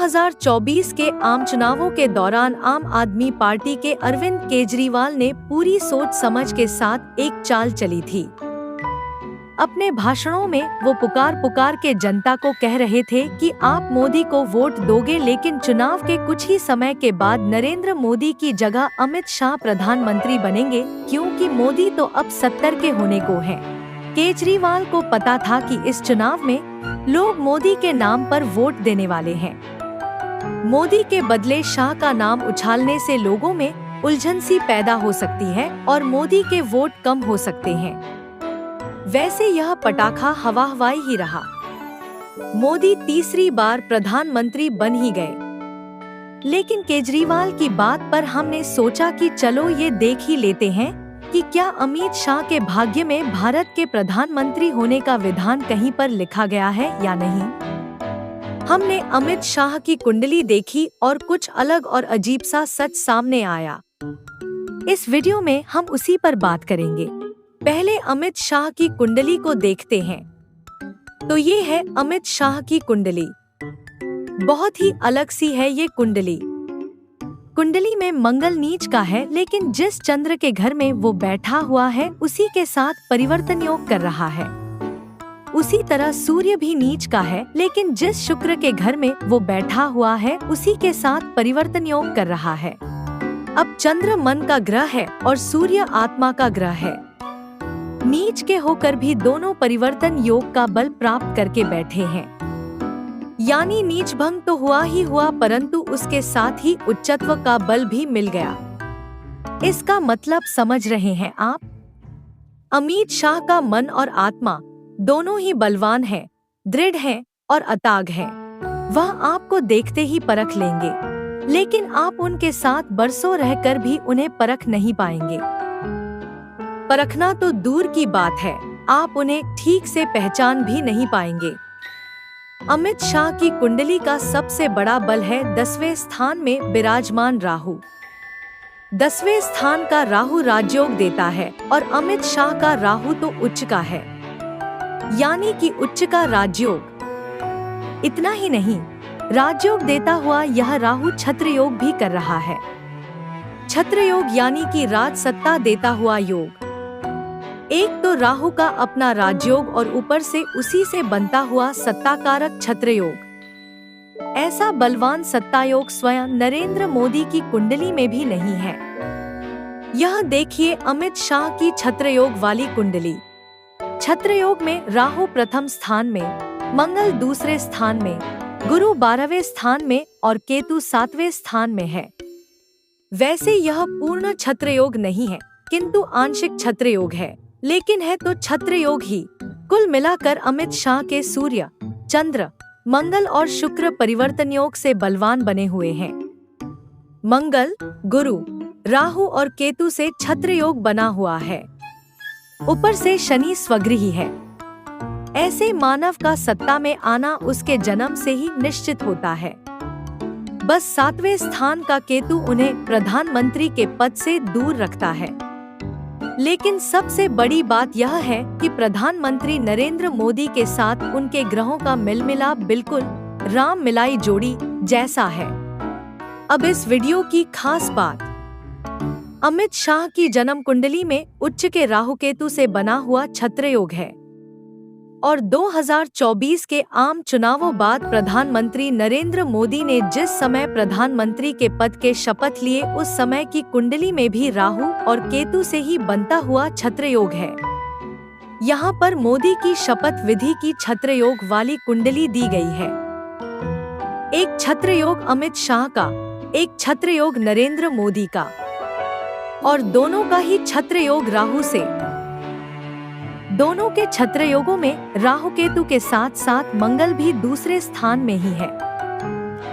2024 के आम चुनावों के दौरान आम आदमी पार्टी के अरविंद केजरीवाल ने पूरी सोच समझ के साथ एक चाल चली थी। अपने भाषणों में वो पुकार के जनता को कह रहे थे कि आप मोदी को वोट दोगे, लेकिन चुनाव के कुछ ही समय के बाद नरेंद्र मोदी की जगह अमित शाह प्रधानमंत्री बनेंगे, क्योंकि मोदी तो अब 70 के होने को हैं। केजरीवाल को पता था कि इस चुनाव में लोग मोदी के नाम पर वोट देने वाले हैं। मोदी के बदले शाह का नाम उछालने से लोगों में उलझन सी पैदा हो सकती है और मोदी के वोट कम हो सकते हैं। वैसे यह पटाखा हवा हवाई ही रहा। मोदी तीसरी बार प्रधानमंत्री बन ही गए। लेकिन केजरीवाल की बात पर हमने सोचा कि चलो ये देख ही लेते हैं कि क्या अमित शाह के भाग्य में भारत के प्रधानमंत्री होने का विधान कहीं पर लिखा गया है या नहीं। हमने अमित शाह की कुंडली देखी और कुछ अलग और अजीब सा सच सामने आया। इस वीडियो में हम उसी पर बात करेंगे। पहले अमित शाह की कुंडली को देखते हैं। तो ये है अमित शाह की कुंडली। बहुत ही अलग सी है ये कुंडली। कुंडली में मंगल नीच का है, लेकिन जिस चंद्र के घर में वो बैठा हुआ है उसी के साथ परिवर्तन योग कर रहा है। उसी तरह सूर्य भी नीच का है, लेकिन जिस शुक्र के घर में वो बैठा हुआ है उसी के साथ परिवर्तन योग कर रहा है। अब चंद्र मन का ग्रह है और सूर्य आत्मा का ग्रह है। नीच के होकर भी दोनों परिवर्तन योग का बल प्राप्त करके बैठे हैं। यानी नीच भंग तो हुआ ही हुआ, परंतु उसके साथ ही उच्चत्व का बल भी मिल गया। इसका मतलब समझ रहे हैं आप? अमित शाह का मन और आत्मा दोनों ही बलवान हैं, दृढ़ हैं और अताग हैं। वह आपको देखते ही परख लेंगे, लेकिन आप उनके साथ बरसों रहकर भी उन्हें परख नहीं पाएंगे। परखना तो दूर की बात है, आप उन्हें ठीक से पहचान भी नहीं पाएंगे। अमित शाह की कुंडली का सबसे बड़ा बल है 10वें स्थान में विराजमान राहु। 10वें स्थान का राहु राजयोग देता है और अमित शाह का राहु तो उच्च का है, यानी कि उच्च का राजयोग। इतना ही नहीं, राजयोग देता हुआ यह राहु छत्र योग भी कर रहा है। छत्र योग यानी कि राज सत्ता देता हुआ योग। एक तो राहु का अपना राजयोग और ऊपर से उसी से बनता हुआ सत्ताकारक छत्र योग। ऐसा बलवान सत्ता योग स्वयं नरेंद्र मोदी की कुंडली में भी नहीं है। यह देखिए अमित शाह की छत्र योग वाली कुंडली। छत्र योग में राहु प्रथम स्थान में, मंगल दूसरे स्थान में, गुरु 12वें स्थान में और केतु 7वें स्थान में है। वैसे यह पूर्ण छत्र योग नहीं है, किंतु आंशिक छत्र योग है, लेकिन है तो छत्र योग ही। कुल मिलाकर अमित शाह के सूर्य, चंद्र, मंगल और शुक्र परिवर्तन योग से बलवान बने हुए हैं। मंगल, गुरु, राहु और केतु से छत्र योग बना हुआ है। ऊपर से शनि स्वगृही है। ऐसे मानव का सत्ता में आना उसके जन्म से ही निश्चित होता है। बस 7वें स्थान का केतु उन्हें प्रधानमंत्री के पद से दूर रखता है। लेकिन सबसे बड़ी बात यह है कि प्रधानमंत्री नरेंद्र मोदी के साथ उनके ग्रहों का मिलमिलाप बिल्कुल राम मिलाई जोड़ी जैसा है। अब इस वीडियो की खास बात, अमित शाह की जन्म कुंडली में उच्च के राहु केतु से बना हुआ छत्र योग है और 2024 के आम चुनावों बाद प्रधानमंत्री नरेंद्र मोदी ने जिस समय प्रधानमंत्री के पद के शपथ लिए उस समय की कुंडली में भी राहु और केतु से ही बनता हुआ छत्र योग है। यहाँ पर मोदी की शपथ विधि की छत्र योग वाली कुंडली दी गई है। एक छत्र योग अमित शाह का, एक छत्र योग नरेंद्र मोदी का, और दोनों का ही छत्र योग राहु से। दोनों के छत्र योगों में राहु केतु के साथ साथ मंगल भी दूसरे स्थान में ही है।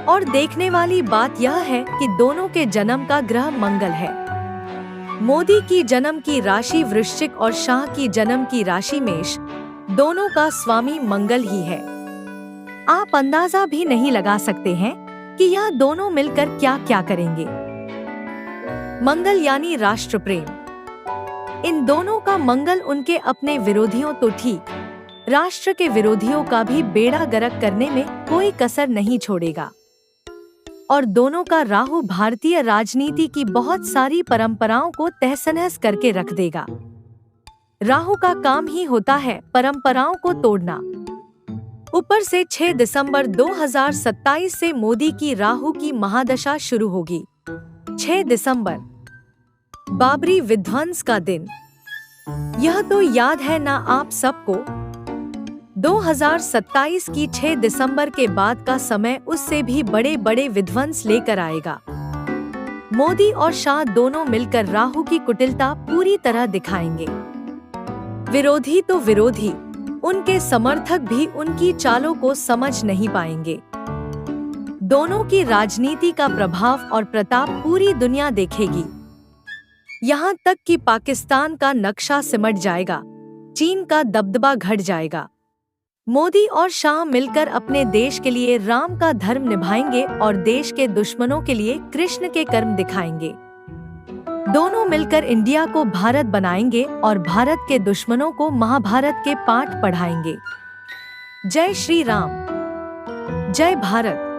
और देखने वाली बात यह है कि दोनों के जन्म का ग्रह मंगल है। मोदी की जन्म की राशि वृश्चिक और शाह की जन्म की राशि मेष। दोनों का स्वामी मंगल ही है। आप अंदाजा भी नहीं लगा सकते हैं कि यह दोनों मिलकर क्या क्या करेंगे। मंगल यानी राष्ट्र प्रेम। इन दोनों का मंगल उनके अपने विरोधियों तो ठीक, राष्ट्र के विरोधियों का भी बेड़ा गर्क करने में कोई कसर नहीं छोड़ेगा। और दोनों का राहु भारतीय राजनीति की बहुत सारी परंपराओं को तहस-नहस करके रख देगा। राहु का काम ही होता है परंपराओं को तोड़ना। ऊपर से 6 दिसंबर 2027 से मोदी की राहु की महादशा शुरू होगी। 6 दिसंबर, बाबरी विध्वंस का दिन। यह तो याद है ना आप सबको। 2027 की 6 दिसंबर के बाद का समय उससे भी बड़े बड़े विध्वंस लेकर आएगा। मोदी और शाह दोनों मिलकर राहु की कुटिलता पूरी तरह दिखाएंगे। विरोधी तो विरोधी, उनके समर्थक भी उनकी चालों को समझ नहीं पाएंगे। दोनों की राजनीति का प्रभाव और प्रताप पूरी दुनिया देखेगी। यहाँ तक कि पाकिस्तान का नक्शा सिमट जाएगा, चीन का दबदबा घट जाएगा। मोदी और शाह मिलकर अपने देश के लिए राम का धर्म निभाएंगे और देश के दुश्मनों के लिए कृष्ण के कर्म दिखाएंगे। दोनों मिलकर इंडिया को भारत बनाएंगे और भारत के दुश्मनों को महाभारत के पाठ पढ़ाएंगे। जय श्री राम, जय भारत।